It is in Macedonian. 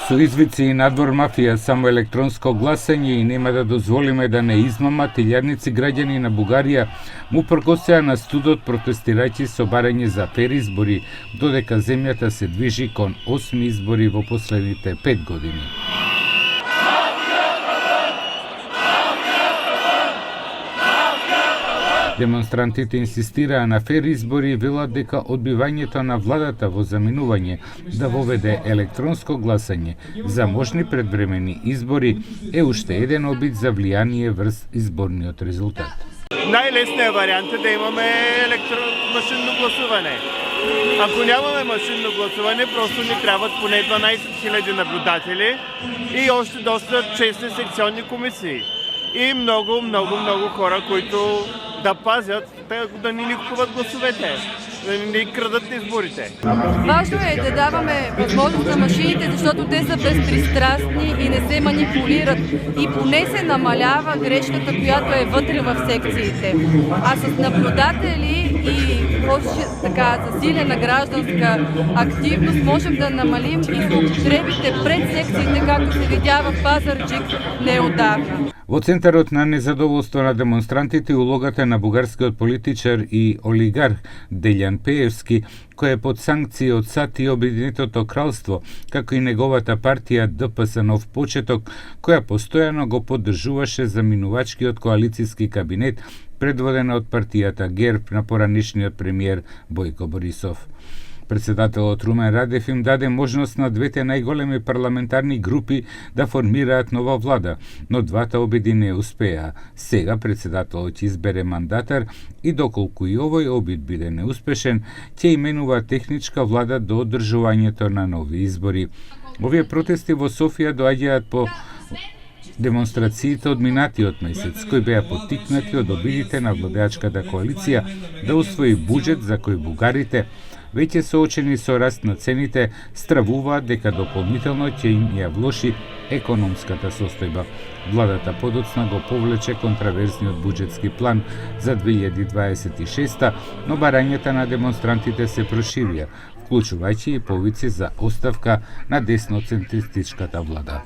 Со извици и надвор мафија, само електронско гласање и нема да дозволиме да не измамат илјадници граѓани на Бугарија му пркосеа на студот протестирајќи со барање за фер избори, додека земјата се движи кон 8 избори во последните 5 години. Демонстрантите инсистираа на фер избори и велат дека одбивањето на владата во заминување да воведе електронско гласање за можни предвремени избори е уште еден обид за влијание врз изборниот резултат. Најлесниот варијант е да имаме машинно гласување. Ако нямаме машинно гласување, просто ни требаат поне 12.000 наблюдатели и още доста честни секционни комисии. И много хора, които да пазят, да не ни купуват гласовете, да не ни крадат изборите. Важно е да даваме възможност на машините, защото те са безпристрастни и не се манипулират. И поне се намалява грешката, която е вътре в секциите. А с наблюдатели и така засилена гражданска активност можем да намалим и злоупотребите пред секциите, както се видя в Пазарджик неодавна. Во центарот на незадоволство на демонстрантите улогата на бугарскиот политичар и олигарх Дељан Пеевски, кој е под санкции од САД и Обединетото кралство, како и неговата партија ДПС Нов почеток, која постојано го поддржуваше заминувачкиот коалицијски кабинет, предводена од партијата ГЕРБ на поранешниот премиер Бојко Борисов. Председателот Румен Радев им даде можност на двете најголеми парламентарни групи да формираат нова влада, но двата обиди не успеа. Сега председателот избере мандатар и доколку и овој обид биде неуспешен, ќе именува техничка влада до одржувањето на нови избори. Овие протести во Софија доаѓаат по демонстрациите од минатиот месец, кои беа поттикнати од обидите на владеачката коалиција да усвои буџет за кој бугарите, веќе соочени со раст на цените, стравуваат дека дополнително ќе им ја влоши економската состојба. Владата подоцна го повлече контраверзниот буџетски план за 2026, но барањата на демонстрантите се проширија, вклучувајќи и повици за оставка на десноцентристичката влада.